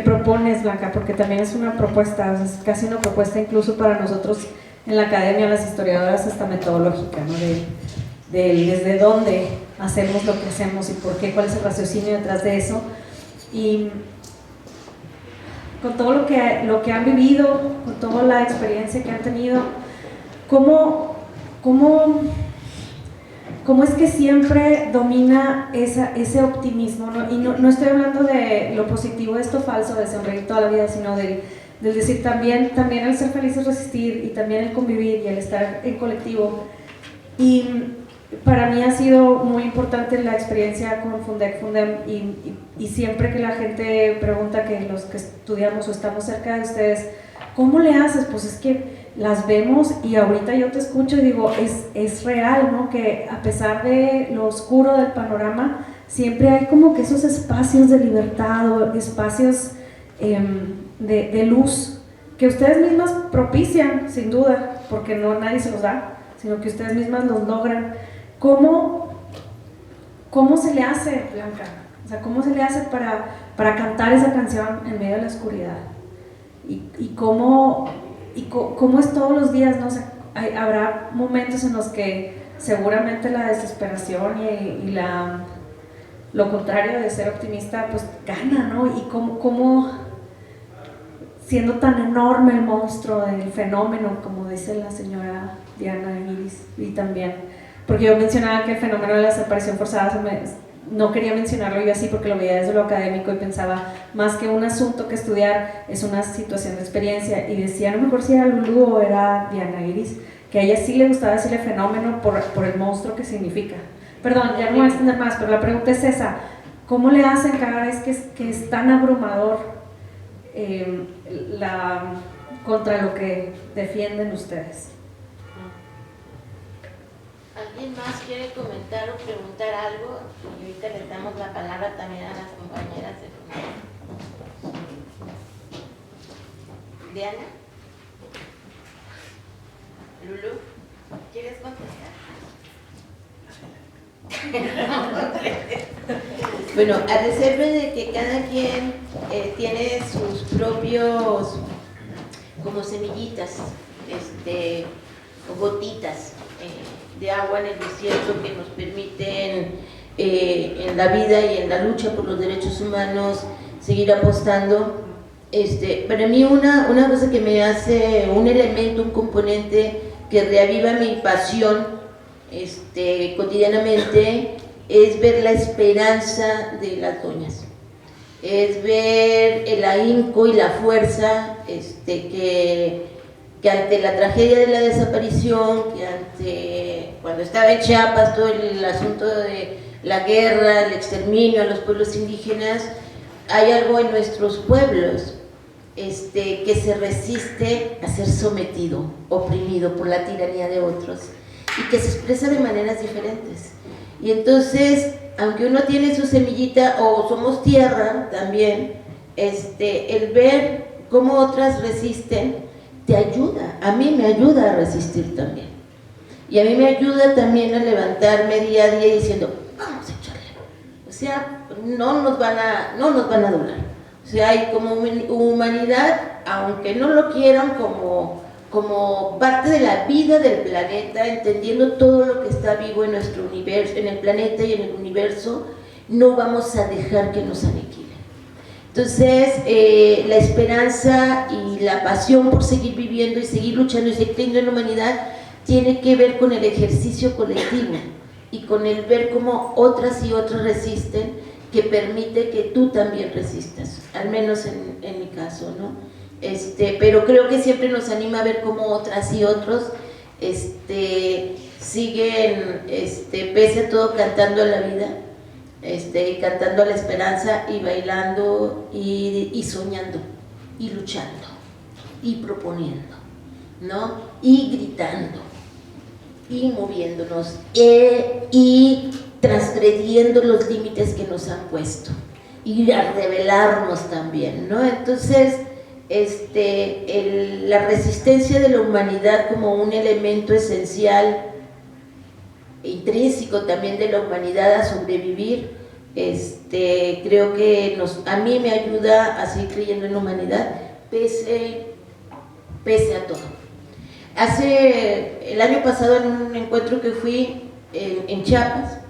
propones, Blanca, porque también es una propuesta, es casi una propuesta incluso para nosotros en la academia, las historiadoras, hasta metodológica, ¿no? Desde dónde hacemos lo que hacemos y por qué, cuál es el raciocinio detrás de eso. Y con todo lo que han vivido, con toda la experiencia que han tenido, ¿cómo es que siempre domina ese optimismo, ¿no? Y no estoy hablando de lo positivo, esto falso, de sonreír toda la vida, sino del decir también el ser feliz es resistir, y también el convivir y el estar en colectivo. Y para mí ha sido muy importante la experiencia con Fundem, y siempre que la gente pregunta, que los que estudiamos o estamos cerca de ustedes, ¿cómo le haces? Pues es que las vemos y ahorita yo te escucho y digo, es real, ¿no? Que a pesar de lo oscuro del panorama, siempre hay como que esos espacios de libertad o espacios de luz que ustedes mismas propician, sin duda, porque no nadie se los da, sino que ustedes mismas los logran. ¿Cómo se le hace, Blanca? O sea, ¿cómo se le hace para cantar esa canción en medio de la oscuridad? Y cómo es todos los días, ¿no? O sea, habrá momentos en los que seguramente la desesperación y lo contrario de ser optimista, pues gana, ¿no? Y cómo siendo tan enorme el monstruo del fenómeno, como dice la señora Diana Iris, y también, porque yo mencionaba que el fenómeno de la desaparición forzada no quería mencionarlo yo así porque lo veía desde lo académico y pensaba, más que un asunto que estudiar, es una situación de experiencia, y decía, no me acuerdo si era Lulu o era Diana Iris, que a ella sí le gustaba decirle fenómeno por el monstruo que significa. Perdón, ya no voy a extender más, pero la pregunta es esa: ¿cómo le hacen cada vez que es tan abrumador contra lo que defienden ustedes? ¿Alguien más quiere comentar o preguntar algo? Y ahorita les damos la palabra también a las compañeras de Fundem. Diana, Lulu, ¿quieres contestar? Bueno, a reserva de que cada quien tiene sus propios como semillitas, o gotitas de agua en el desierto que nos permiten en la vida y en la lucha por los derechos humanos seguir apostando. Para mí una cosa que me hace un elemento, un componente que reaviva mi pasión cotidianamente, es ver la esperanza de las doñas, es ver el ahínco y la fuerza que ante la tragedia de la desaparición, que ante cuando estaba en Chiapas todo el asunto de la guerra, el exterminio a los pueblos indígenas, hay algo en nuestros pueblos que se resiste a ser sometido, oprimido por la tiranía de otros, y que se expresa de maneras diferentes. Y entonces, aunque uno tiene su semillita, o somos tierra también, el ver cómo otras resisten, te ayuda, a mí me ayuda a resistir también. Y a mí me ayuda también a levantarme día a día diciendo, vamos a echarle. O sea, no nos van a doblar. O sea, hay como humanidad, aunque no lo quieran, como parte de la vida del planeta, entendiendo todo lo que está vivo en nuestro universo, en el planeta y en el universo, no vamos a dejar que nos aniquilen. Entonces, la esperanza y la pasión por seguir viviendo y seguir luchando y seguir creyendo en la humanidad tiene que ver con el ejercicio colectivo y con el ver cómo otras y otros resisten, que permite que tú también resistas, al menos en mi caso, ¿no? Pero creo que siempre nos anima a ver cómo otras y otros siguen, pese a todo, cantando a la vida, y cantando a la esperanza, y bailando, y soñando, y luchando, y proponiendo, ¿no? Y gritando, y moviéndonos, y transgrediendo los límites que nos han puesto, y a rebelarnos también, ¿no? Entonces, la resistencia de la humanidad como un elemento esencial, intrínseco también de la humanidad a sobrevivir, creo que a mí me ayuda a seguir creyendo en la humanidad, pese a todo. El año pasado, en un encuentro que fui en Chiapas,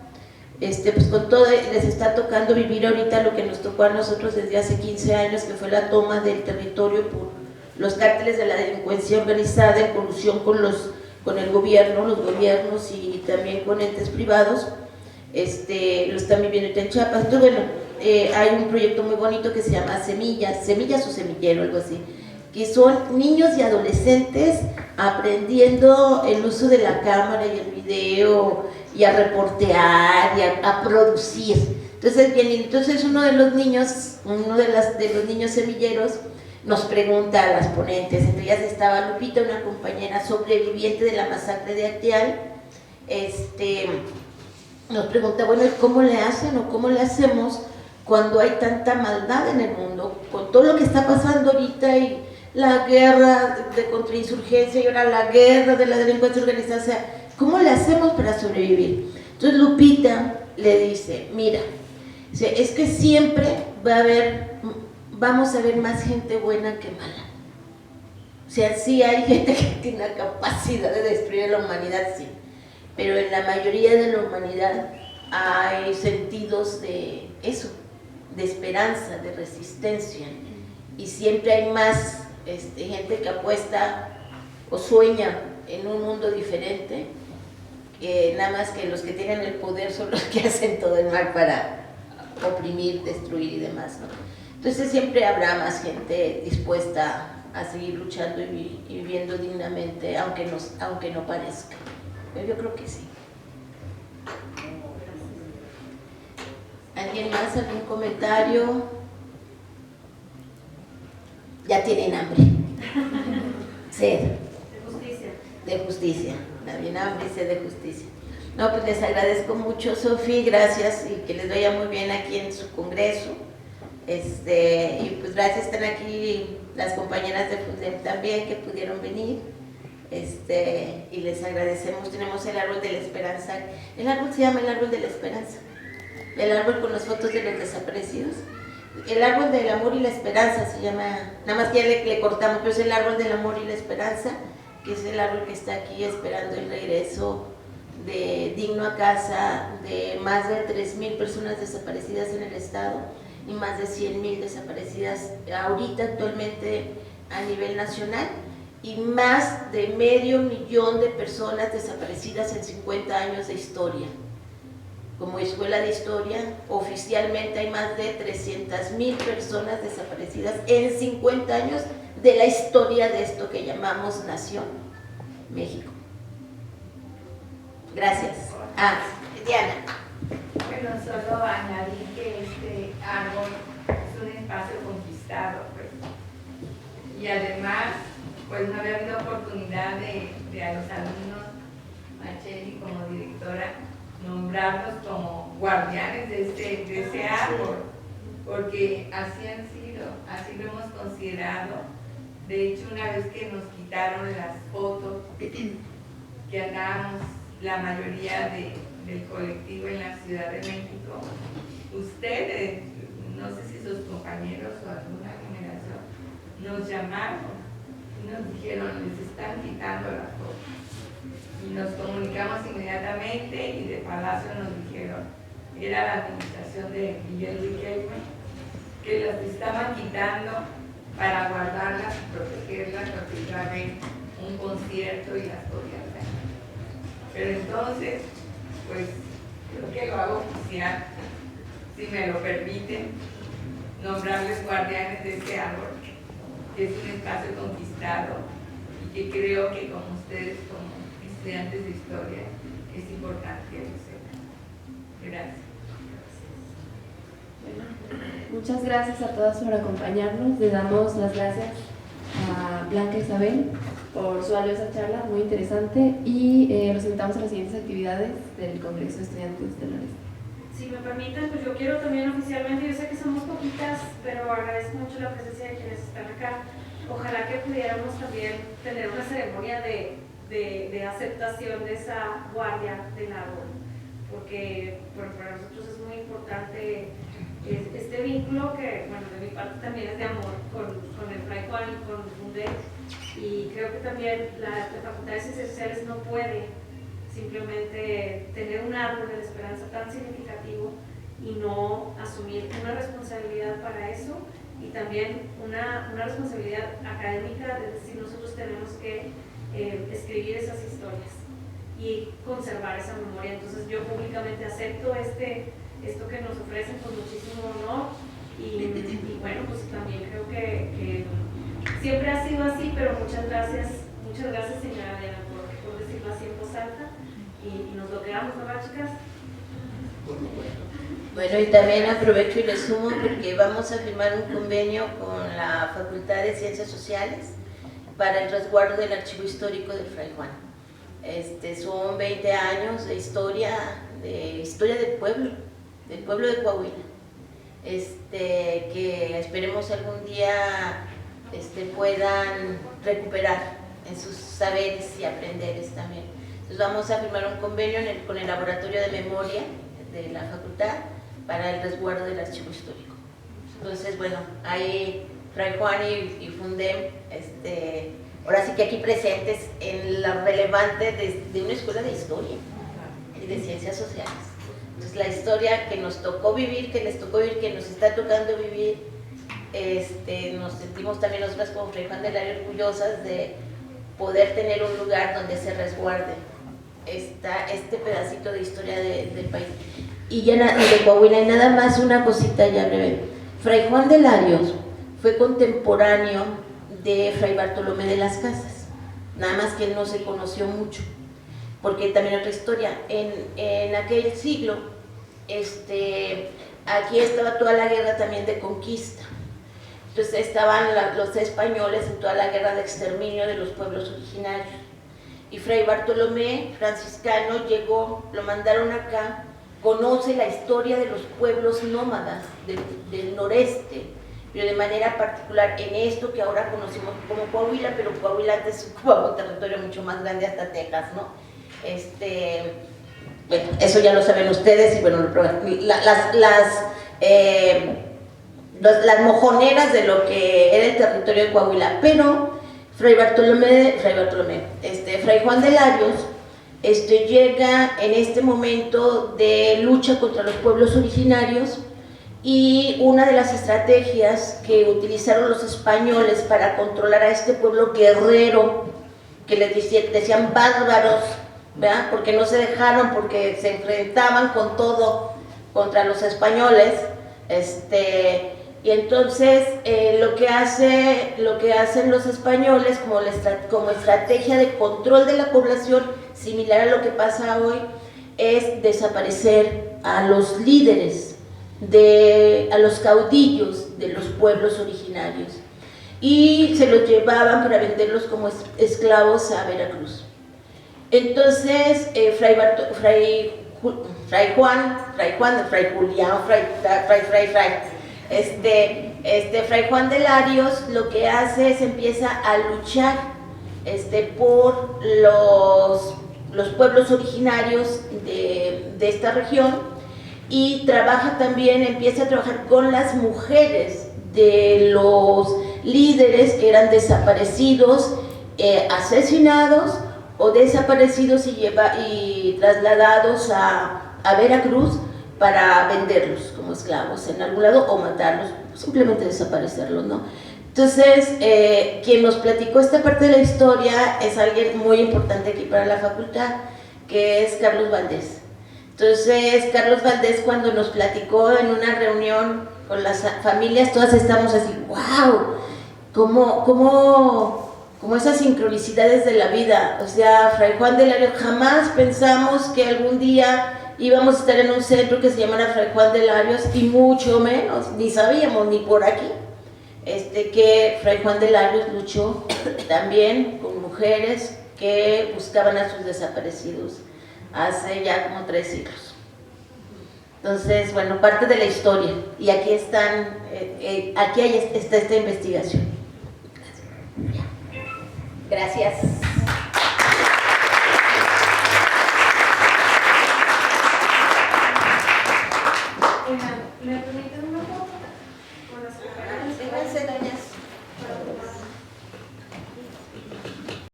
pues con todo, les está tocando vivir ahorita lo que nos tocó a nosotros desde hace 15 años, que fue la toma del territorio por los cárteles de la delincuencia organizada en colusión con el gobierno, los gobiernos y también con entes privados. Lo están viviendo ahorita en Chiapas. Entonces, bueno, hay un proyecto muy bonito que se llama Semillas o Semillero, algo así, que son niños y adolescentes aprendiendo el uso de la cámara y el video, y a reportear, y a producir. Entonces uno de los niños semilleros nos pregunta a las ponentes, entre ellas estaba Lupita, una compañera sobreviviente de la masacre de Acteal, nos pregunta, bueno, ¿cómo le hacen o cómo le hacemos cuando hay tanta maldad en el mundo, con todo lo que está pasando ahorita, y la guerra de contrainsurgencia y ahora la guerra de la delincuencia organizada? O sea, ¿cómo le hacemos para sobrevivir? Entonces Lupita le dice, mira, es que siempre vamos a ver más gente buena que mala. O sea, sí hay gente que tiene la capacidad de destruir a la humanidad, sí, pero en la mayoría de la humanidad hay sentidos de eso, de esperanza, de resistencia, y siempre hay más gente que apuesta o sueña en un mundo diferente, nada más que los que tienen el poder son los que hacen todo el mal para oprimir, destruir y demás, ¿no? Entonces siempre habrá más gente dispuesta a seguir luchando y viviendo dignamente, aunque no parezca. Yo creo que sí. ¿Alguien más? ¿Algún comentario? Ya tienen hambre. Sed. De justicia. También hambre y sed de justicia. No, pues les agradezco mucho, Sofi, gracias, y que les vaya muy bien aquí en su congreso. Y pues gracias, están aquí las compañeras de FUNDEM también que pudieron venir. Y les agradecemos. Tenemos el árbol de la esperanza. El árbol se llama el árbol de la esperanza. El árbol con las fotos de los desaparecidos. El árbol del amor y la esperanza se llama, nada más que ya le cortamos, pero es el árbol del amor y la esperanza, que es el árbol que está aquí esperando el regreso digno a casa de más de 3,000 personas desaparecidas en el estado y más de 100,000 desaparecidas ahorita actualmente a nivel nacional. y más de 500,000 de personas desaparecidas en 50 años de historia. Como escuela de historia, oficialmente hay más de 300,000 personas desaparecidas en 50 años de la historia de esto que llamamos Nación México. Gracias. Diana. Bueno, solo añadir que este árbol es un espacio conquistado, pues. Y además, pues no había habido oportunidad de a los alumnos, Macheli como directora, nombrarlos como guardianes de ese árbol, porque así han sido, así lo hemos considerado. De hecho, una vez que nos quitaron las fotos que andábamos la mayoría del colectivo en la Ciudad de México, ustedes, no sé si sus compañeros o alguna generación, nos llamaron y nos dijeron, les están quitando las fotos. Y nos comunicamos inmediatamente y de Palacio nos dijeron, era la administración de Miguel Riquelme, que las estaban quitando para guardarlas y protegerlas porque iba a haber un concierto y las podían ver. Pero entonces, pues creo que lo hago oficial, si me lo permiten, nombrarles guardianes de este árbol, que es un espacio conquistado y que creo que como ustedes, como estudiantes de historia, es importante que lo sepan. Gracias. Bueno, muchas gracias a todas por acompañarnos. Le damos las gracias a Blanca Isabel por su valiosa charla, muy interesante, y los invitamos a las siguientes actividades del Congreso de Estudiantes del Noreste. Si me permiten, pues yo quiero también oficialmente, yo sé que somos poquitas, pero agradezco mucho la presencia de quienes están acá. Ojalá que pudiéramos también tener una ceremonia de aceptación de esa guardia del árbol, porque bueno, para nosotros es muy importante este vínculo que, bueno, de mi parte también es de amor con el Fray Juan y con Fundem, y creo que también la Facultad de Ciencias Sociales no puede simplemente tener un árbol de la esperanza tan significativo y no asumir una responsabilidad para eso, y también una responsabilidad académica, es decir, nosotros tenemos que escribir esas historias y conservar esa memoria. Entonces yo públicamente acepto esto que nos ofrecen con muchísimo honor, y bueno, pues también creo que siempre ha sido así, pero muchas gracias señora Diana por decirlo así en voz alta, y nos lo quedamos, ¿no, chicas? Bueno, y también aprovecho y le sumo porque vamos a firmar un convenio con la Facultad de Ciencias Sociales para el resguardo del archivo histórico de Fray Juan. Son 20 años de historia del pueblo de Coahuila, que esperemos algún día puedan recuperar en sus saberes y aprenderes también. Entonces vamos a firmar un convenio con el Laboratorio de Memoria de la Facultad para el resguardo del archivo histórico. Entonces, bueno, ahí Fray Juan y Fundem, ahora sí que aquí presentes en lo relevante de una escuela de historia y de ciencias sociales. Entonces, la historia que nos tocó vivir, que nos está tocando vivir, nos sentimos también nosotras como Fray Juan del Área orgullosas de poder tener un lugar donde se resguarde este pedacito de historia del país. Y ya de Coahuila, y nada más una cosita ya breve. Fray Juan de Larios fue contemporáneo de Fray Bartolomé de las Casas, nada más que él no se conoció mucho, porque también otra historia, en aquel siglo, aquí estaba toda la guerra también de conquista, entonces estaban los españoles en toda la guerra de exterminio de los pueblos originarios, y Fray Bartolomé, franciscano, llegó, lo mandaron acá, conoce la historia de los pueblos nómadas del noreste, pero de manera particular en esto que ahora conocemos como Coahuila, pero Coahuila antes ocupaba un territorio mucho más grande hasta Texas, ¿no? Bueno, eso ya lo saben ustedes, y bueno, las mojoneras de lo que era el territorio de Coahuila, pero Fray Juan de Larios llega en este momento de lucha contra los pueblos originarios y una de las estrategias que utilizaron los españoles para controlar a este pueblo guerrero, que les decían bárbaros, ¿verdad? Porque no se dejaron, porque se enfrentaban con todo contra los españoles, y entonces lo que hacen los españoles como estrategia de control de la población, similar a lo que pasa hoy, es desaparecer a los líderes, a los caudillos de los pueblos originarios, y se los llevaban para venderlos como esclavos a Veracruz. Entonces Fray Juan de Larios lo que hace es empieza a luchar por los pueblos originarios de esta región, y empieza a trabajar con las mujeres de los líderes que eran desaparecidos, asesinados o desaparecidos y trasladados a Veracruz para venderlos como esclavos en algún lado o matarlos, simplemente desaparecerlos, ¿no? Entonces, quien nos platicó esta parte de la historia es alguien muy importante aquí para la facultad, que es Carlos Valdés. Entonces, Carlos Valdés, cuando nos platicó en una reunión con las familias, todas estamos así, wow, como esas sincronicidades de la vida. O sea, Fray Juan de Larios, jamás pensamos que algún día íbamos a estar en un centro que se llamara Fray Juan de Larios, y mucho menos, ni sabíamos, ni por aquí, que Fray Juan de Larios luchó también con mujeres que buscaban a sus desaparecidos hace ya como 3 siglos. Entonces, bueno, parte de la historia, y aquí está esta investigación. Gracias.